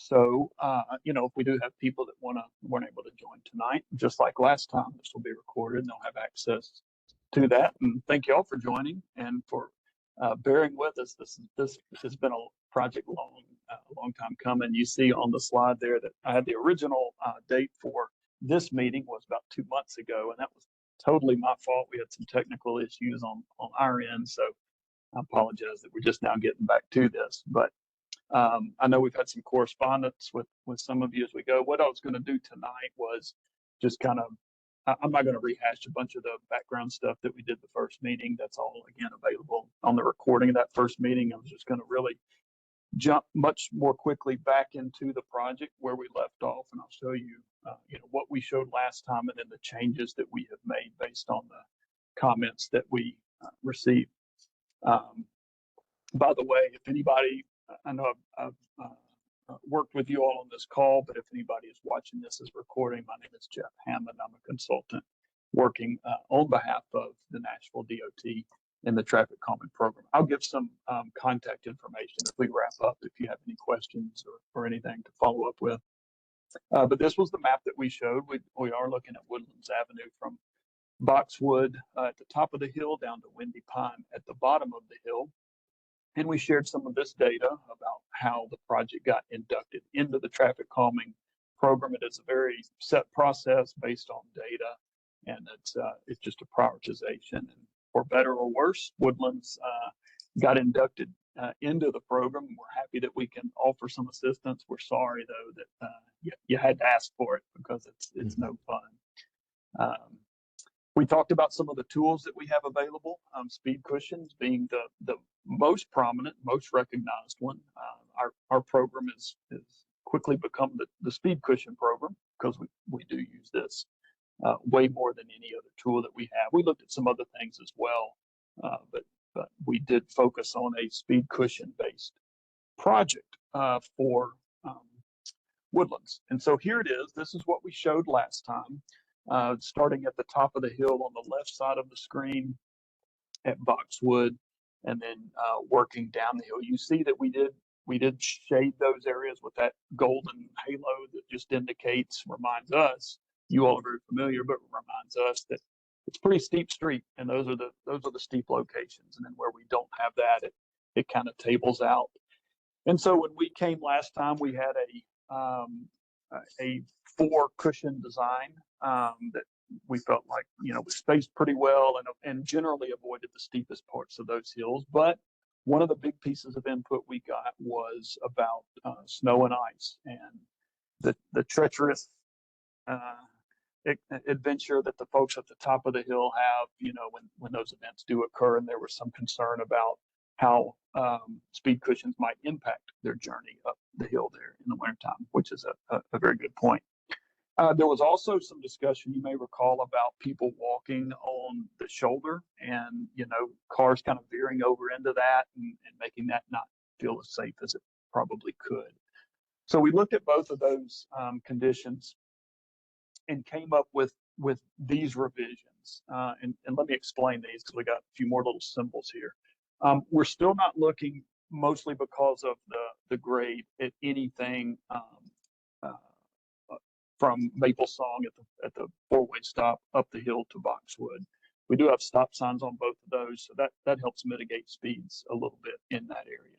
So, if we do have people that weren't able to join tonight, just like last time, this will be recorded and they'll have access to that. And thank you all for joining and for bearing with us. This has been a project long time coming. You see on the slide there that I had the original date for this meeting was about 2 months ago, and that was totally my fault. We had some technical issues on our end, so I apologize that we're just now getting back to this. But I know we've had some correspondence with some of you as we go. What I was going to do tonight was just kind of, I'm not going to rehash a bunch of the background stuff that we did the first meeting. That's all, again, available on the recording of that first meeting. I was just going to really jump much more quickly back into the project where we left off, and I'll show you, what we showed last time and then the changes that we have made based on the comments that we received. By the way, if anybody, I know I've worked with you all on this call, but if anybody is watching this as recording, my name is Jeff Hammond. I'm a consultant working on behalf of the Nashville DOT in the traffic calming program. I'll give some contact information if we wrap up, if you have any questions or anything to follow up with. But this was the map that we showed. We are looking at Woodlands Avenue from Boxwood at the top of the hill down to Windy Pine at the bottom of the hill. And we shared some of this data about how the project got inducted into the traffic calming program. It is a very set process based on data, and it's just a prioritization. And for better or worse, Woodlands got inducted into the program. We're happy that we can offer some assistance. We're sorry though that you had to ask for it because it's no fun. We talked about some of the tools that we have available, speed cushions being the most prominent, most recognized one. Our program is quickly become the speed cushion program because we do use this way more than any other tool that we have. We looked at some other things as well, but we did focus on a speed cushion based project for Woodlands. And so here it is. This is what we showed last time. Starting at the top of the hill on the left side of the screen at Boxwood, and then working down the hill. You see that we did shade those areas with that golden halo that just reminds us, you all are very familiar, but reminds us that it's pretty steep street, and those are the steep locations. And then where we don't have that, it kind of tables out. And so when we came last time, we had a 4 cushion design that we felt like was spaced pretty well and generally avoided the steepest parts of those hills. But one of the big pieces of input we got was about snow and ice and the treacherous adventure that the folks at the top of the hill have, when those events do occur. And there was some concern about how speed cushions might impact their journey up the hill there in the wintertime, which is a very good point. There was also some discussion, you may recall, about people walking on the shoulder and, cars kind of veering over into that and making that not feel as safe as it probably could. So we looked at both of those conditions and came up with these revisions. And let me explain these because we got a few more little symbols here. We're still not looking, mostly because of the grade, at anything from Maple Song at the 4-way stop up the hill to Boxwood. We do have stop signs on both of those, so that helps mitigate speeds a little bit in that area.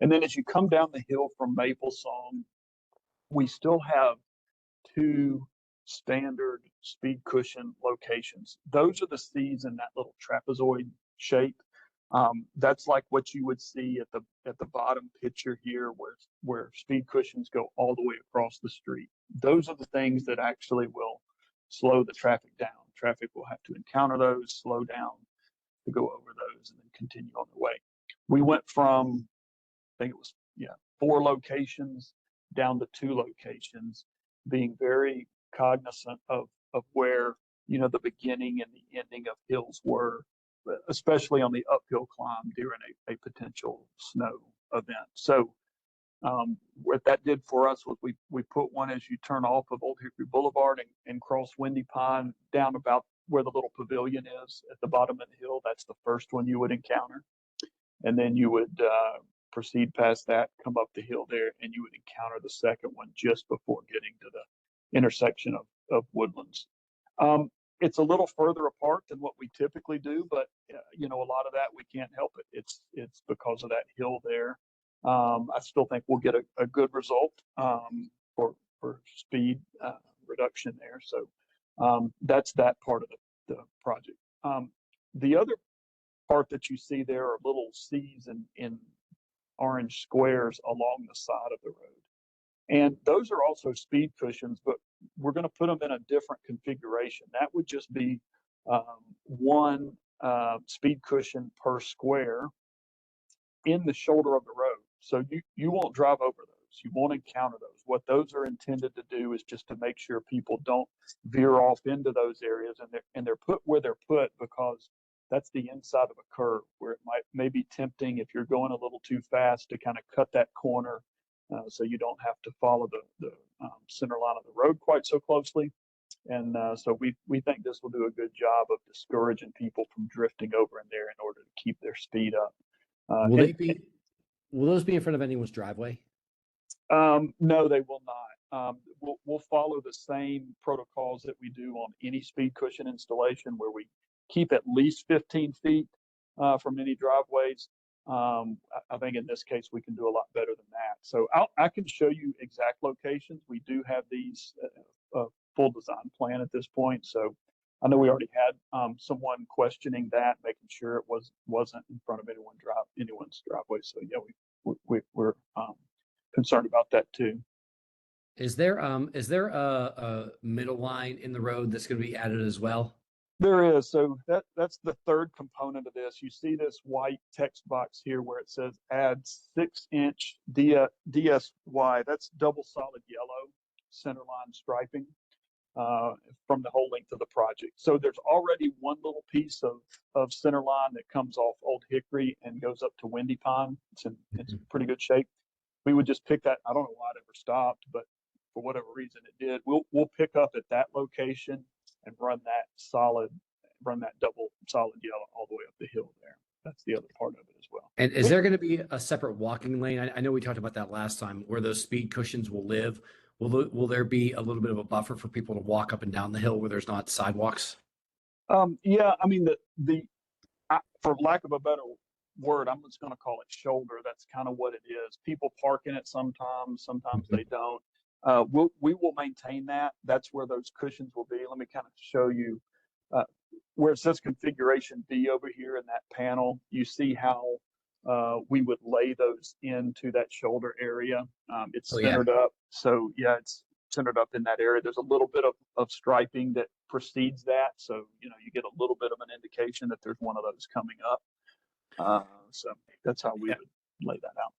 And then as you come down the hill from Maple Song, we still have 2 standard speed cushion locations. Those are the C's in that little trapezoid shape. That's like what you would see at the bottom picture here, where speed cushions go all the way across the street. Those are the things that actually will slow the traffic down. Traffic will have to encounter those, slow down to go over those, and then continue on their way. We went from, I think it was 4 locations down to 2 locations, being very cognizant of where the beginning and the ending of hills were, especially on the uphill climb during a potential snow event. So what that did for us was we put one as you turn off of Old Hickory Boulevard and cross Windy Pine down about where the little pavilion is at the bottom of the hill. That's the first one you would encounter. And then you would proceed past that, come up the hill there, and you would encounter the second one just before getting to the intersection of Woodlands. It's a little further apart than what we typically do, but you know, a lot of that we can't help it. It's because of that hill there. I still think we'll get a good result for speed reduction there. So that's that part of the project. The other part that you see there are little C's in orange squares along the side of the road. And those are also speed cushions, but we're going to put them in a different configuration. That would just be one speed cushion per square in the shoulder of the road. So you won't drive over those. You won't encounter those. What those are intended to do is just to make sure people don't veer off into those areas, and they're put where they're put because that's the inside of a curve where it may be tempting if you're going a little too fast to kind of cut that corner, so you don't have to follow the center line of the road quite so closely. And so we think this will do a good job of discouraging people from drifting over in there in order to keep their speed up. Will those be in front of anyone's driveway? No, they will not. We'll follow the same protocols that we do on any speed cushion installation, where we keep at least 15 feet from any driveways. I think in this case we can do a lot better than that. So I can show you exact locations. We do have these full design plan at this point. So I know we already had someone questioning that, making sure it wasn't in front of anyone's driveway. So yeah, we're concerned about that too. Is there a middle line in the road that's going to be added as well? There is. So that's the third component of this. You see this white text box here where it says add 6-inch DSY. That's double solid yellow centerline striping from the whole length of the project. So there's already one little piece of centerline that comes off Old Hickory and goes up to Windy Pond. It's in pretty good shape. We would just pick that. I don't know why it ever stopped, but for whatever reason it did. We'll pick up at that location and run that double solid yellow all the way up the hill there. That's the other part of it as well. And is there going to be a separate walking lane? I know we talked about that last time, where those speed cushions will live. Will there be a little bit of a buffer for people to walk up and down the hill where there's not sidewalks? Yeah, I mean, for lack of a better word, I'm just going to call it shoulder. That's kind of what it is. People park in it sometimes they don't. We will maintain that. That's where those cushions will be. Let me kind of show you where it says configuration B over here in that panel. You see how we would lay those into that shoulder area. It's centered up. So yeah, it's centered up in that area. There's a little bit of striping that precedes that. So, you know, you get a little bit of an indication that there's one of those coming up. So that's how we would lay that out.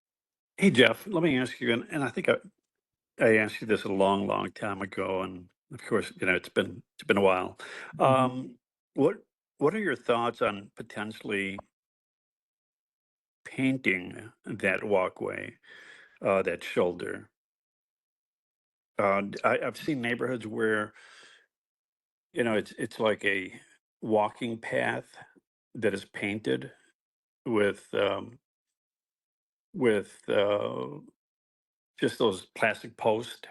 Hey, Jeff, let me ask you, and I think I asked you this a long time ago, and of course, you know, it's been a while. What are your thoughts on potentially painting that walkway, that shoulder? I've seen neighborhoods where, you know, it's like a walking path that is painted with just those plastic posts.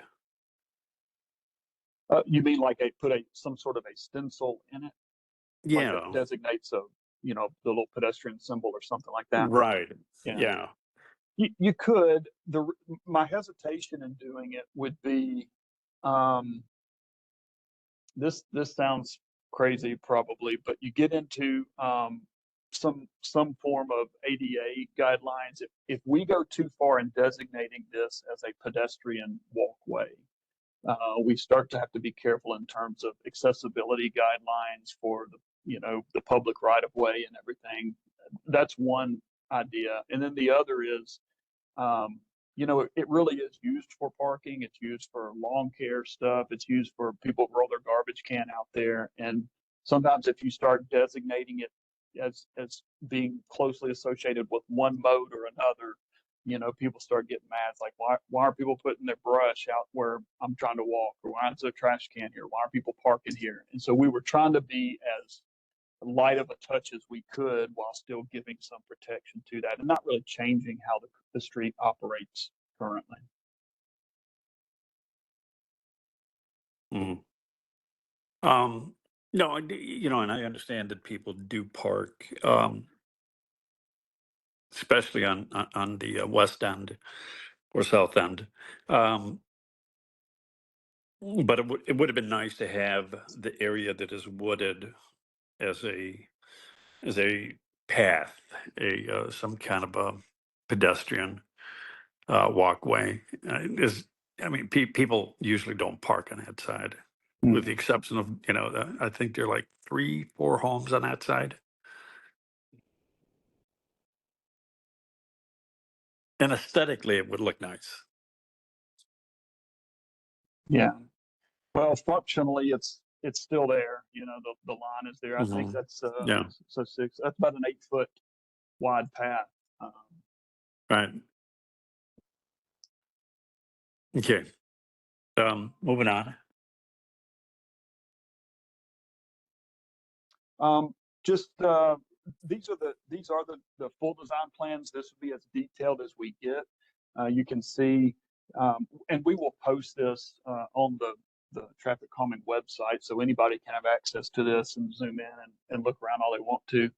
You mean like put some sort of a stencil in it? Yeah. Like that designates the little pedestrian symbol or something like that. Right. Yeah. You could. My hesitation in doing it would be, this sounds crazy probably, but you get into some form of ADA guidelines. If we go too far in designating this as a pedestrian walkway, we start to have to be careful in terms of accessibility guidelines for the public right of way and everything. That's one idea. And then the other is, it really is used for parking. It's used for lawn care stuff. It's used for people roll their garbage can out there. And sometimes if you start designating it as being closely associated with one mode or another, people start getting mad. It's like, why are people putting their brush out where I'm trying to walk? Or why is there a trash can here? Why are people parking here? And so we were trying to be as light of a touch as we could while still giving some protection to that and not really changing how the street operates currently. Mm. No, you know, and I understand that people do park, especially on the west end or south end. Um, but it would have been nice to have the area that is wooded as a path, a some kind of a pedestrian walkway. Is I mean, people usually don't park on that side, with the exception of, you know, I think there are like 3, 4 homes on that side. And aesthetically, it would look nice. Yeah. Well, functionally, it's still there. You know, the line is there. I think Mhm. that's Yeah, so six. That's about an 8 foot wide path. right. Okay. Moving on. Just these are the full design plans. This will be as detailed as we get. You can see, and we will post this on the Traffic Calming website, so anybody can have access to this and zoom in and look around all they want to.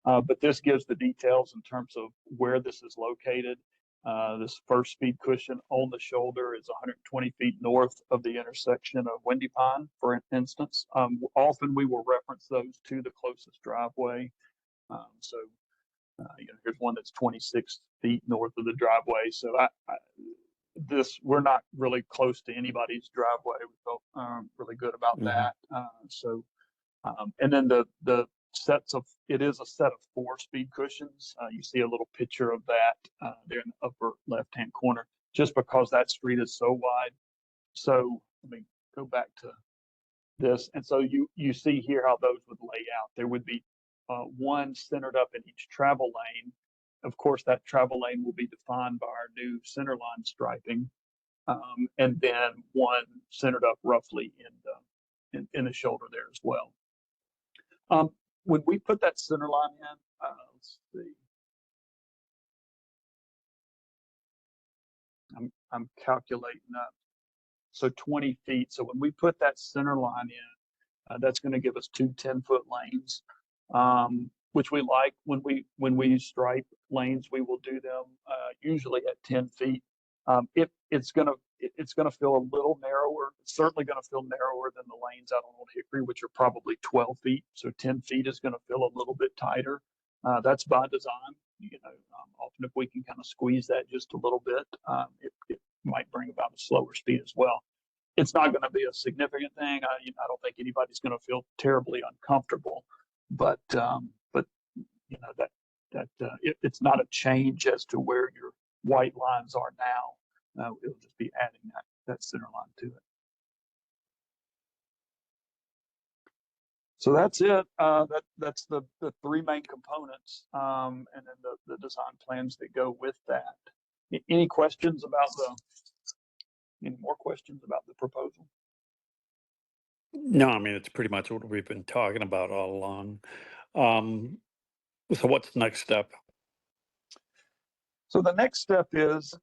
But this gives the details in terms of where this is located. This first speed cushion on the shoulder is 120 feet north of the intersection of Windy Pine, for instance. Often we will reference those to the closest driveway. So, you know, here's one that's 26 feet north of the driveway. So we're not really close to anybody's driveway. We felt really good about Mhm. that. And then the it is a set of 4 speed cushions. You see a little picture of that there in the upper left-hand corner, just because that street is so wide. So let me go back to this. And so you see here how those would lay out. There would be one centered up in each travel lane. Of course, that travel lane will be defined by our new center line striping, and then one centered up roughly in the shoulder there as well. When we put that center line in, let's see, I'm calculating up. So 20 feet. So when we put that center line in, that's going to give us 2 10-foot lanes, which we like. When we stripe lanes, we will do them usually at 10 feet. It's gonna feel a little narrower. It's certainly gonna feel narrower than the lanes out on Old Hickory, which are probably 12 feet. So 10 feet is gonna feel a little bit tighter. That's by design. You know, often if we can kind of squeeze that just a little bit, it might bring about a slower speed as well. It's not going to be a significant thing. I don't think anybody's going to feel terribly uncomfortable, but you know it's not a change as to where your white lines are now. It'll just be adding that center line to it. So that's it. That's the 3 main components, and then the design plans that go with that. Any questions about any more questions about the proposal? No, I mean, it's pretty much what we've been talking about all along. Um, so what's the next step? So the next step is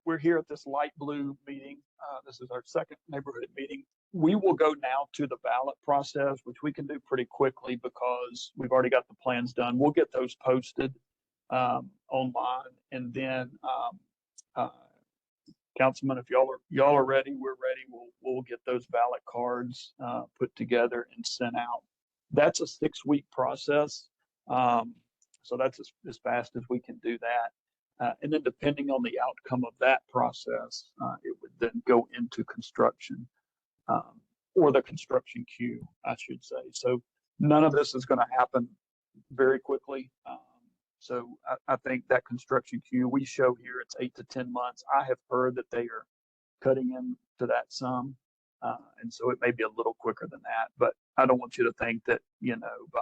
we're here at this light blue meeting. This is our second neighborhood meeting. We will go now to the ballot process, which we can do pretty quickly because we've already got the plans done. We'll get those posted online, and then councilman, if y'all are ready, we're ready. We'll get those ballot cards put together and sent out. That's a 6-week process, so that's as fast as we can do that. And then depending on the outcome of that process, it would then go into construction, or the construction queue, I should say. So none of this is going to happen very quickly. So I think that construction queue we show here, it's 8 to 10 months. I have heard that they are cutting into that some. And so it may be a little quicker than that, but I don't want you to think that, you know, by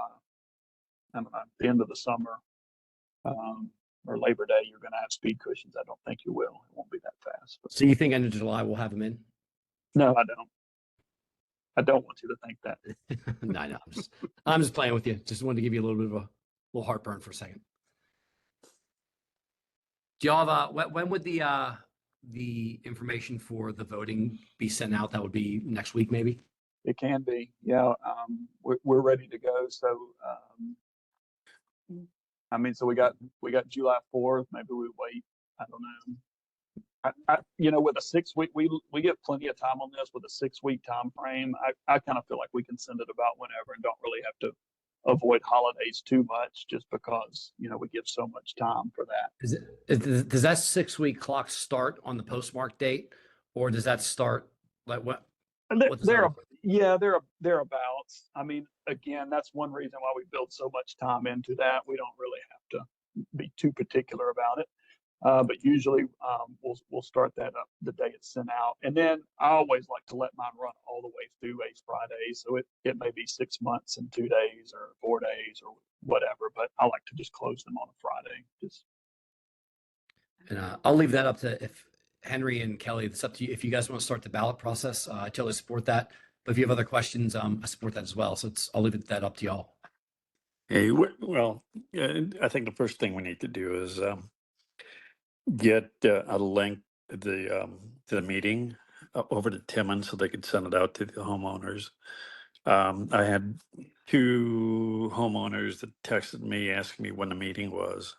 I don't know, the end of the summer, or Labor Day, you're going to have speed cushions. I don't think you will. It won't be that fast. But So you think end of July we'll have them in? no, I don't. I don't want you to think that. No, I'm just playing with you. Just wanted to give you a little bit of a little heartburn for a second. Do y'all have when would the information for the voting be sent out? That would be next week, maybe. It can be, yeah. We're ready to go. So, I mean, so we got July 4th. Maybe we wait. I don't know. With a 6 week, we get plenty of time on this. With a 6 week time frame, I kind of feel like we can send it about whenever and don't really have to avoid holidays too much, just because we give so much time for that. Does that 6 week clock start on the postmark date, or does that start like what? They're thereabouts. I mean, again, that's one reason why we build so much time into that. We don't really have to be too particular about it. But usually we'll start that up the day it's sent out. And then I always like to let mine run all the way through a Friday. So it may be 6 months and 2 days or 4 days or whatever, but I like to just close them on a Friday. And I'll leave that up to if Henry and Kelly, it's up to you. If you guys want to start the ballot process, I totally support that. But if you have other questions, I support that as well. So I'll leave that up to y'all. Hey, well, I think the first thing we need to do is get a link to the meeting over to Timmons so they could send it out to the homeowners. I had 2 homeowners that texted me asking me when the meeting was,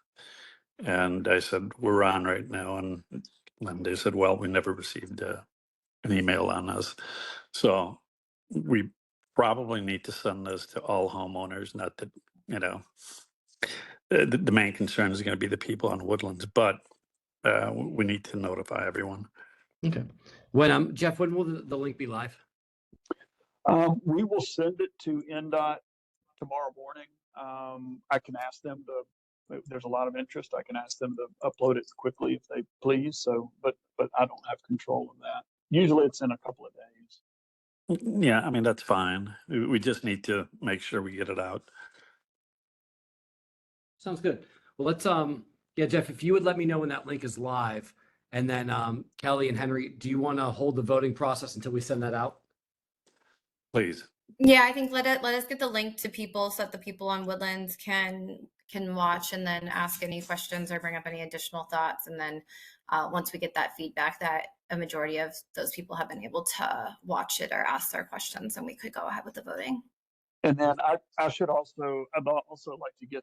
and I said we're on right now, and they said, well, we never received an email on this, so we probably need to send this to all homeowners. Not that the main concern is going to be the people on Woodlands, but we need to notify everyone. Okay. When Jeff, when will the link be live? We will send it to NDOT tomorrow morning. I can ask them to. If there's a lot of interest, I can ask them to upload it quickly if they please. So, but I don't have control of that. Usually, it's in a couple of days. Yeah, I mean that's fine. We just need to make sure we get it out. Sounds good. Well, let's yeah, Jeff, if you would let me know when that link is live, and then Kelly and Henry, do you want to hold the voting process until we send that out? Please. Yeah, I think let us get the link to people so that the people on Woodlands can watch and then ask any questions or bring up any additional thoughts. And then once we get that feedback that a majority of those people have been able to watch it or ask their questions, and we could go ahead with the voting. And then I'd also like to get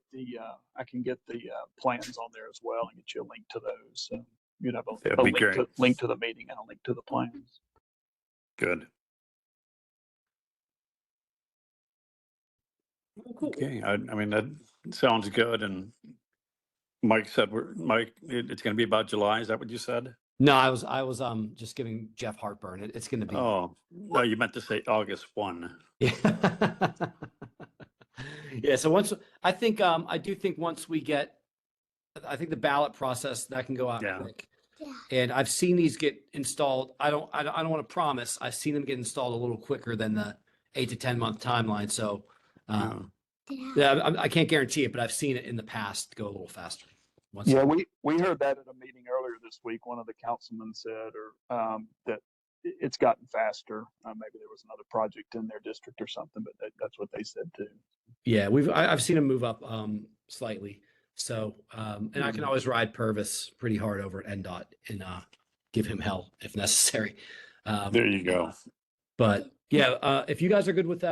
I can get the plans on there as well and get you a link to those. So you'd have a link to the meeting and a link to the plans. Good. Cool. Okay, I mean that sounds good. And Mike said it's going to be about July. Is that what you said? No, I was just giving Jeff heartburn. It's going to be. Oh no, you meant to say August 1. Yeah. Yeah. So I do think once we get, I think the ballot process that can go out quick. Yeah. And I've seen these get installed. I don't want to promise. I've seen them get installed a little quicker than the 8 to 10 month timeline. So, yeah, I can't guarantee it, but I've seen it in the past go a little faster. Yeah, we heard that at a meeting earlier this week. One of the councilmen said that it's gotten faster. Maybe there was another project in their district or something, but that's what they said too. Yeah, I've seen them move up slightly. So, and I can always ride Purvis pretty hard over at NDOT and give him hell if necessary. There you go. But yeah, if you guys are good with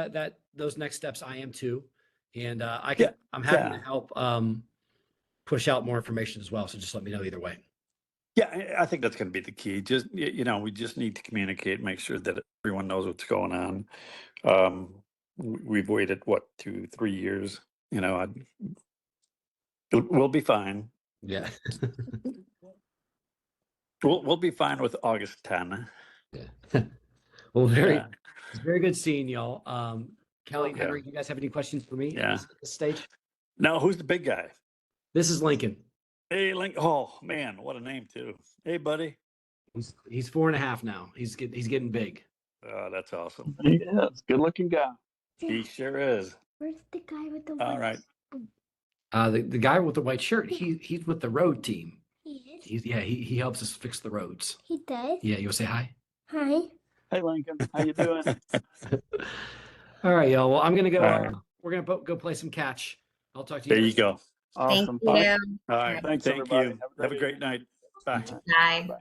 those next steps, I am too. And I'm happy to help push out more information as well. So just let me know either way. Yeah, I think that's going to be the key. Just, we just need to communicate, make sure that everyone knows what's going on. We've waited, 2-3 years, we'll be fine. Yeah. We'll be fine with August 10. Yeah. Well, it's very good seeing y'all. Kelly and Henry, do you guys have any questions for me at this stage? Now, who's the big guy? This is Lincoln. Hey, Lincoln. Oh man, what a name too. Hey, buddy. He's 4.5 now. He's getting big. Oh, that's awesome. Yeah, it's a good looking guy. He sure is. Where's the guy with the All right. The guy with the white shirt, he's with the road team. He is? He helps us fix the roads. He does? Yeah, you want to say hi? Hi. Hey, Lincoln, how you doing? All right, y'all. Well, I'm gonna go. We're gonna go play some catch. I'll talk to you. There you go. Awesome. Thank you. All right. Thanks, Thank everybody. you. Have a great evening. night. Bye. All right. Bye. Bye.